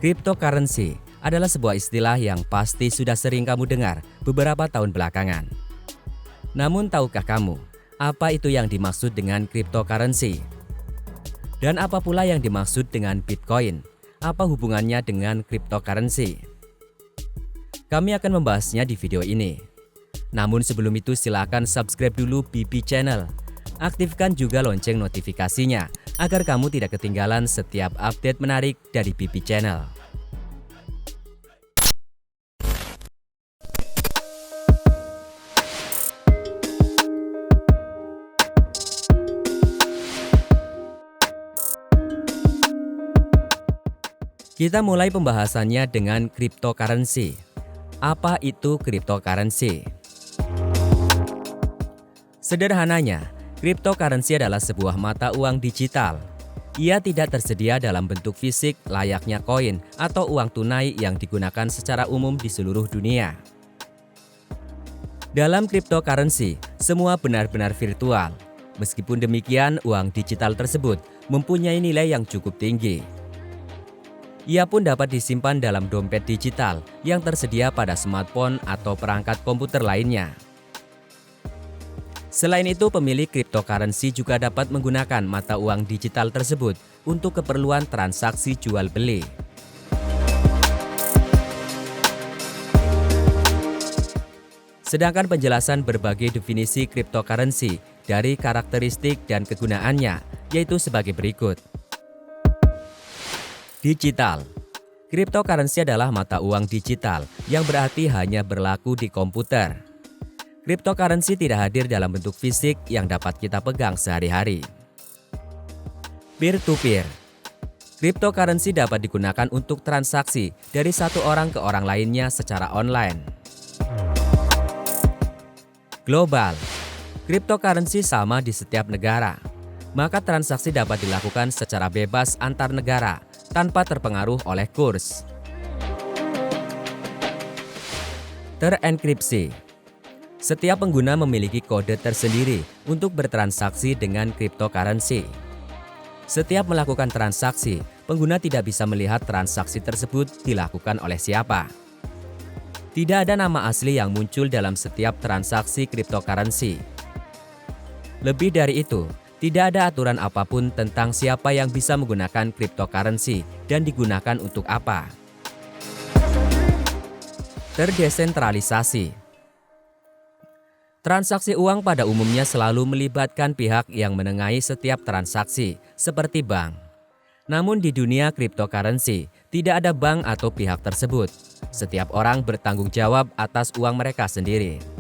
Cryptocurrency adalah sebuah istilah yang pasti sudah sering kamu dengar beberapa tahun belakangan. Namun tahukah kamu, apa itu yang dimaksud dengan cryptocurrency? Dan apa pula yang dimaksud dengan Bitcoin? Apa hubungannya dengan cryptocurrency? Kami akan membahasnya di video ini. Namun sebelum itu silakan subscribe dulu BB Channel. Aktifkan juga lonceng notifikasinya agar kamu tidak ketinggalan setiap update menarik dari BB Channel. Kita mulai pembahasannya dengan cryptocurrency. Apa itu cryptocurrency? Sederhananya, cryptocurrency adalah sebuah mata uang digital. Ia tidak tersedia dalam bentuk fisik layaknya koin atau uang tunai yang digunakan secara umum di seluruh dunia. Dalam cryptocurrency, semua benar-benar virtual. Meskipun demikian, uang digital tersebut mempunyai nilai yang cukup tinggi. Ia pun dapat disimpan dalam dompet digital yang tersedia pada smartphone atau perangkat komputer lainnya. Selain itu, pemilik cryptocurrency juga dapat menggunakan mata uang digital tersebut untuk keperluan transaksi jual beli. Sedangkan penjelasan berbagai definisi cryptocurrency dari karakteristik dan kegunaannya yaitu sebagai berikut. Digital. Cryptocurrency adalah mata uang digital yang berarti hanya berlaku di komputer. Cryptocurrency tidak hadir dalam bentuk fisik yang dapat kita pegang sehari-hari. Peer-to-peer. Cryptocurrency dapat digunakan untuk transaksi dari satu orang ke orang lainnya secara online. Global. Cryptocurrency sama di setiap negara, maka transaksi dapat dilakukan secara bebas antar negara tanpa terpengaruh oleh kurs. Terenkripsi. Setiap pengguna memiliki kode tersendiri untuk bertransaksi dengan cryptocurrency. Setiap melakukan transaksi, pengguna tidak bisa melihat transaksi tersebut dilakukan oleh siapa. Tidak ada nama asli yang muncul dalam setiap transaksi cryptocurrency. Lebih dari itu, tidak ada aturan apapun tentang siapa yang bisa menggunakan cryptocurrency dan digunakan untuk apa. Terdesentralisasi. Transaksi uang pada umumnya selalu melibatkan pihak yang menengahi setiap transaksi, seperti bank. Namun di dunia cryptocurrency, tidak ada bank atau pihak tersebut. Setiap orang bertanggung jawab atas uang mereka sendiri.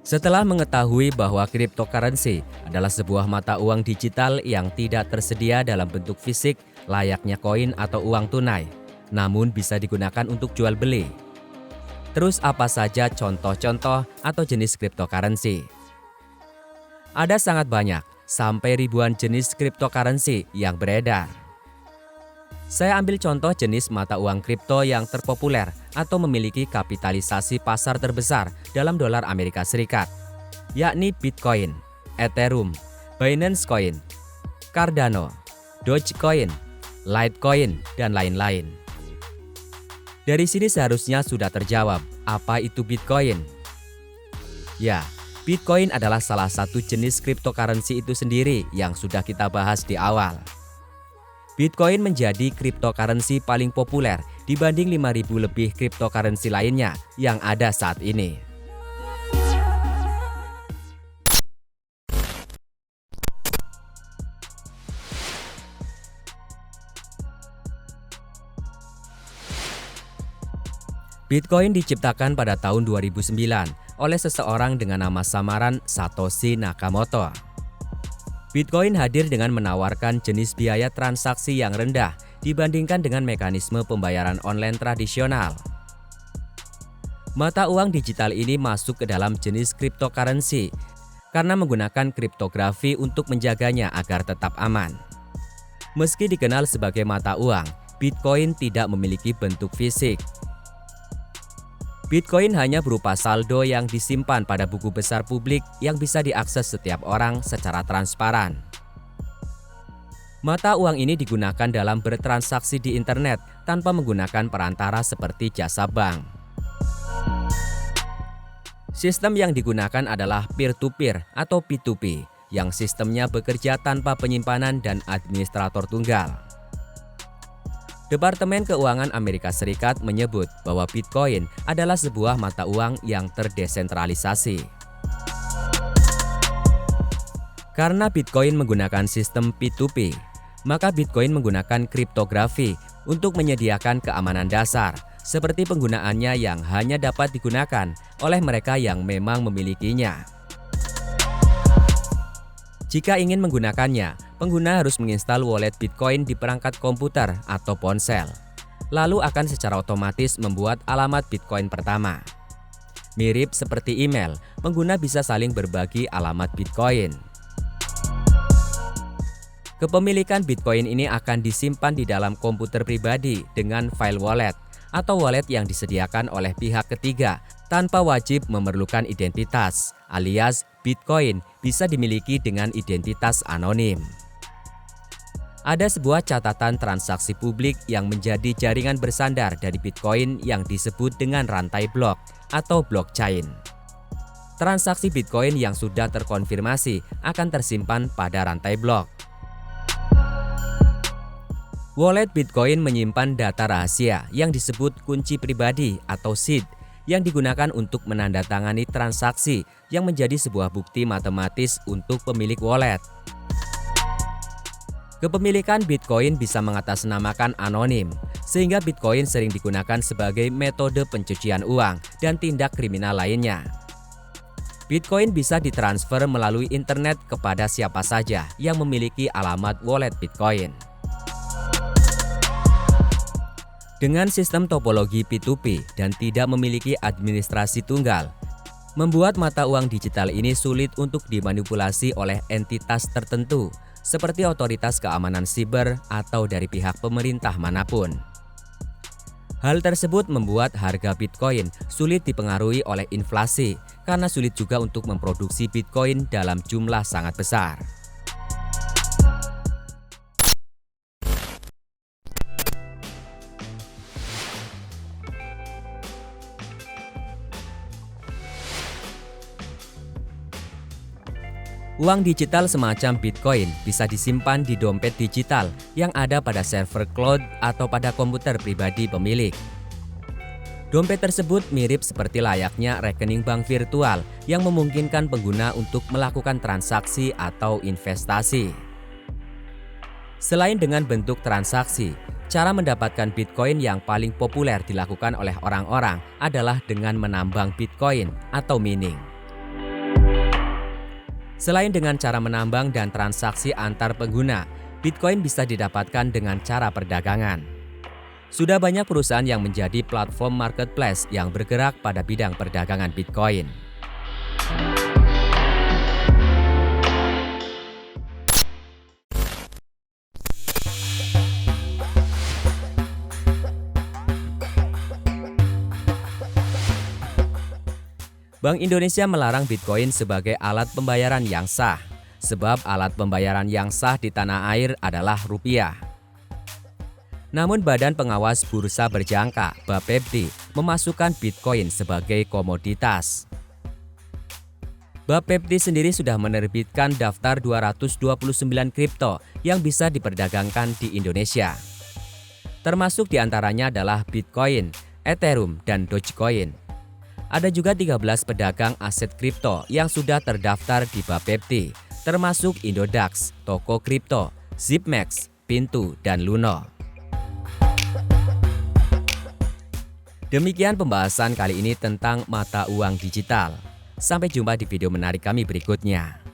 Setelah mengetahui bahwa cryptocurrency adalah sebuah mata uang digital yang tidak tersedia dalam bentuk fisik layaknya koin atau uang tunai, namun bisa digunakan untuk jual beli. Terus apa saja contoh-contoh atau jenis cryptocurrency? Ada sangat banyak, sampai ribuan jenis cryptocurrency yang beredar. Saya ambil contoh jenis mata uang kripto yang terpopuler atau memiliki kapitalisasi pasar terbesar dalam dolar Amerika Serikat, yakni Bitcoin, Ethereum, Binance Coin, Cardano, Dogecoin, Litecoin, dan lain-lain. Dari sini seharusnya sudah terjawab, apa itu Bitcoin? Ya, Bitcoin adalah salah satu jenis cryptocurrency itu sendiri yang sudah kita bahas di awal. Bitcoin menjadi cryptocurrency paling populer dibanding 5.000 lebih cryptocurrency lainnya yang ada saat ini. Bitcoin diciptakan pada tahun 2009 oleh seseorang dengan nama samaran Satoshi Nakamoto. Bitcoin hadir dengan menawarkan jenis biaya transaksi yang rendah dibandingkan dengan mekanisme pembayaran online tradisional. Mata uang digital ini masuk ke dalam jenis cryptocurrency karena menggunakan kriptografi untuk menjaganya agar tetap aman. Meski dikenal sebagai mata uang, Bitcoin tidak memiliki bentuk fisik. Bitcoin hanya berupa saldo yang disimpan pada buku besar publik yang bisa diakses setiap orang secara transparan. Mata uang ini digunakan dalam bertransaksi di internet tanpa menggunakan perantara seperti jasa bank. Sistem yang digunakan adalah peer-to-peer atau P2P, yang sistemnya bekerja tanpa penyimpanan dan administrator tunggal. Departemen Keuangan Amerika Serikat menyebut bahwa Bitcoin adalah sebuah mata uang yang terdesentralisasi. Karena Bitcoin menggunakan sistem P2P, maka Bitcoin menggunakan kriptografi untuk menyediakan keamanan dasar, seperti penggunaannya yang hanya dapat digunakan oleh mereka yang memang memilikinya. Jika ingin menggunakannya, pengguna harus menginstal wallet Bitcoin di perangkat komputer atau ponsel, lalu akan secara otomatis membuat alamat Bitcoin pertama. Mirip seperti email, pengguna bisa saling berbagi alamat Bitcoin. Kepemilikan Bitcoin ini akan disimpan di dalam komputer pribadi dengan file wallet atau wallet yang disediakan oleh pihak ketiga tanpa wajib memerlukan identitas, alias Bitcoin bisa dimiliki dengan identitas anonim. Ada sebuah catatan transaksi publik yang menjadi jaringan bersandar dari Bitcoin yang disebut dengan rantai blok atau blockchain. Transaksi Bitcoin yang sudah terkonfirmasi akan tersimpan pada rantai blok. Wallet Bitcoin menyimpan data rahasia yang disebut kunci pribadi atau seed yang digunakan untuk menandatangani transaksi yang menjadi sebuah bukti matematis untuk pemilik wallet. Kepemilikan Bitcoin bisa mengatasnamakan anonim, sehingga Bitcoin sering digunakan sebagai metode pencucian uang dan tindak kriminal lainnya. Bitcoin bisa ditransfer melalui internet kepada siapa saja yang memiliki alamat wallet Bitcoin. Dengan sistem topologi P2P dan tidak memiliki administrasi tunggal, membuat mata uang digital ini sulit untuk dimanipulasi oleh entitas tertentu seperti otoritas keamanan siber atau dari pihak pemerintah manapun. Hal tersebut membuat harga Bitcoin sulit dipengaruhi oleh inflasi karena sulit juga untuk memproduksi Bitcoin dalam jumlah sangat besar. Uang digital semacam Bitcoin bisa disimpan di dompet digital yang ada pada server cloud atau pada komputer pribadi pemilik. Dompet tersebut mirip seperti layaknya rekening bank virtual yang memungkinkan pengguna untuk melakukan transaksi atau investasi. Selain dengan bentuk transaksi, cara mendapatkan Bitcoin yang paling populer dilakukan oleh orang-orang adalah dengan menambang Bitcoin atau mining. Selain dengan cara menambang dan transaksi antar pengguna, Bitcoin bisa didapatkan dengan cara perdagangan. Sudah banyak perusahaan yang menjadi platform marketplace yang bergerak pada bidang perdagangan Bitcoin. Bank Indonesia melarang Bitcoin sebagai alat pembayaran yang sah, sebab alat pembayaran yang sah di tanah air adalah rupiah. Namun Badan Pengawas Bursa Berjangka (Bapepti) memasukkan Bitcoin sebagai komoditas. Bapepti sendiri sudah menerbitkan daftar 229 kripto yang bisa diperdagangkan di Indonesia. Termasuk diantaranya adalah Bitcoin, Ethereum, dan Dogecoin. Ada juga 13 pedagang aset kripto yang sudah terdaftar di Bapepti, termasuk Indodax, Toko Kripto, Zipmax, Pintu, dan Luno. Demikian pembahasan kali ini tentang mata uang digital. Sampai jumpa di video menarik kami berikutnya.